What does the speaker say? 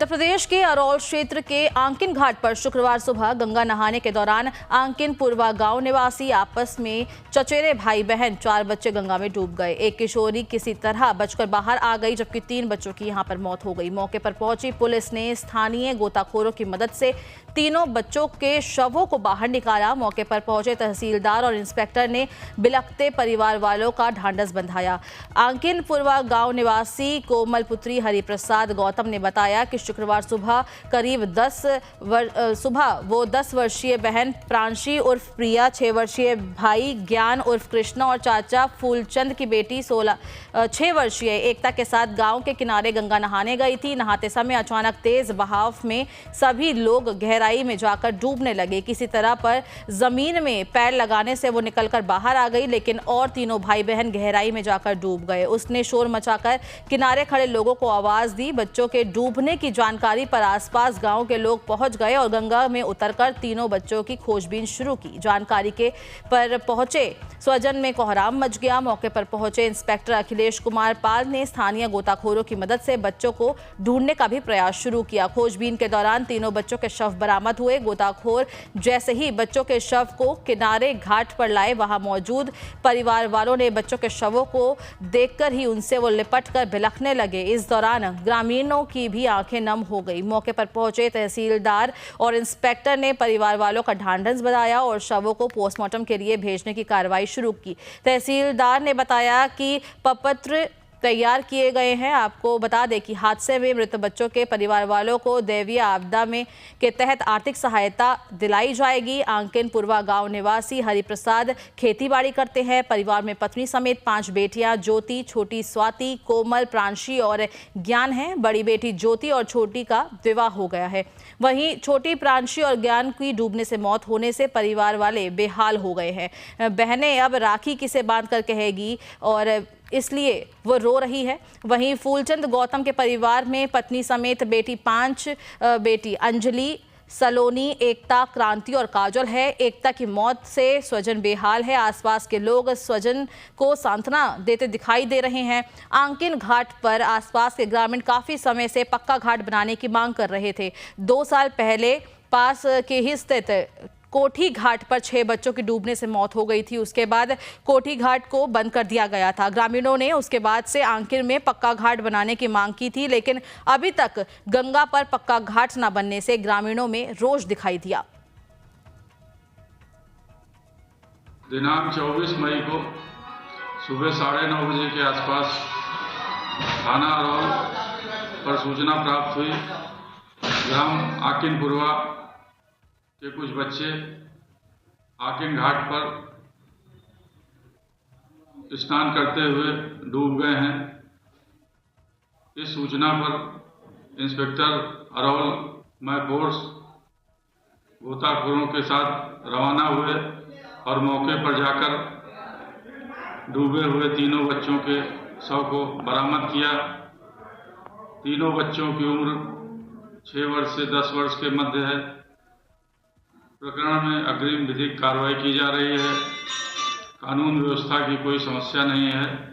उत्तर प्रदेश के अरौल क्षेत्र के आंकिन घाट पर शुक्रवार सुबह गंगा नहाने के दौरान आंकिन पुरवा गांव निवासी आपस में चचेरे भाई बहन 4 बच्चे गंगा में डूब गए। एक किशोरी किसी तरह बचकर बाहर आ गई, जबकि 3 बच्चों की यहां पर मौत हो गई। मौके पर पहुंची पुलिस ने स्थानीय गोताखोरों की मदद से तीनों बच्चों के शवों को बाहर निकाला। मौके पर पहुंचे तहसीलदार और इंस्पेक्टर ने बिलखते परिवार वालों का ढांढस बंधाया। आंकिन पुरवा गांव निवासी कोमल पुत्री हरिप्रसाद गौतम ने बताया कि शुक्रवार सुबह करीब 10 वर्षीय बहन प्रांशी उर्फ प्रिया, 6 वर्षीय भाई ज्ञान उर्फ कृष्णा और चाचा फूलचंद की बेटी 6 वर्षीय एकता के साथ गांव के किनारे गंगा नहाने गई थी। नहाते समय अचानक तेज बहाव में सभी लोग गहराई में जाकर डूबने लगे। किसी तरह पर जमीन में पैर लगाने से वो निकलकर बाहर आ गई, लेकिन और तीनों भाई बहन गहराई में जाकर डूब गए। उसने शोर मचाकर किनारे खड़े लोगों को आवाज दी। बच्चों के डूबने की जानकारी पर आसपास गांव के लोग पहुंच गए और गंगा में उतरकर तीनों बच्चों की खोजबीन शुरू की। जानकारी के पर पहुंचे स्वजन में कोहराम मच गया। मौके पर पहुंचे इंस्पेक्टर अखिलेश कुमार पाल ने स्थानीय गोताखोरों की मदद से बच्चों को ढूंढने का भी प्रयास शुरू किया। खोजबीन के दौरान तीनों बच्चों के शव बरामद हुए। गोताखोर जैसे ही बच्चों के शव को किनारे घाट पर लाए, वहां मौजूद परिवार वालों ने बच्चों के शवों को देखकर ही उनसे वो लिपट कर बिलखने लगे। इस दौरान ग्रामीणों की भी आंखें नम हो गई। मौके पर पहुंचे तहसीलदार और इंस्पेक्टर ने परिवार वालों का ढांढस बंधाया और शवों को पोस्टमार्टम के लिए भेजने की कार्रवाई शुरू की। तहसीलदार ने बताया कि प्रपत्र तैयार किए गए हैं। आपको बता दें कि हादसे में मृत बच्चों के परिवार वालों को दैवीय आपदा में के तहत आर्थिक सहायता दिलाई जाएगी। आंकिन पुरवा गांव निवासी हरिप्रसाद खेतीबाड़ी करते हैं। परिवार में पत्नी समेत 5 बेटियां ज्योति, छोटी स्वाति, कोमल, प्रांशी और ज्ञान हैं। बड़ी बेटी ज्योति और छोटी का विवाह हो गया है। वहीं छोटी प्रांशी और ज्ञान की डूबने से मौत होने से परिवार वाले बेहाल हो गए हैं। बहनें अब राखी किसे बांध कर कहेगी और इसलिए वो रो रही है। वहीं फूलचंद गौतम के परिवार में पत्नी समेत 5 बेटी अंजलि, सलोनी, एकता, क्रांति और काजल है। एकता की मौत से स्वजन बेहाल है। आसपास के लोग स्वजन को सांत्वना देते दिखाई दे रहे हैं। आंकिन घाट पर आसपास के ग्रामीण काफी समय से पक्का घाट बनाने की मांग कर रहे थे। 2 साल पहले पास के ही स्थित कोठी घाट पर 6 बच्चों की डूबने से मौत हो गई थी। उसके बाद कोठी घाट को बंद कर दिया गया था। ग्रामीणों ने उसके बाद से आंकिन में पक्का घाट बनाने की मांग की थी, लेकिन अभी तक गंगा पर पक्का घाट न बनने से ग्रामीणों में रोष दिखाई दिया। दिनांक 24 मई को सुबह 9:30 बजे के आसपास थाना अरौल पर सूचना प्राप्त हुई। ग्राम आंकिन पुरवा के कुछ बच्चे आंकिन घाट पर स्नान करते हुए डूब गए हैं। इस सूचना पर इंस्पेक्टर अरौल मैं फोर्स गोताखोरों के साथ रवाना हुए और मौके पर जाकर डूबे हुए तीनों बच्चों के शव को बरामद किया। तीनों बच्चों की उम्र 6 वर्ष से 10 वर्ष के मध्य है। प्रकरण में अग्रिम विधिक कार्रवाई की जा रही है। कानून व्यवस्था की कोई समस्या नहीं है।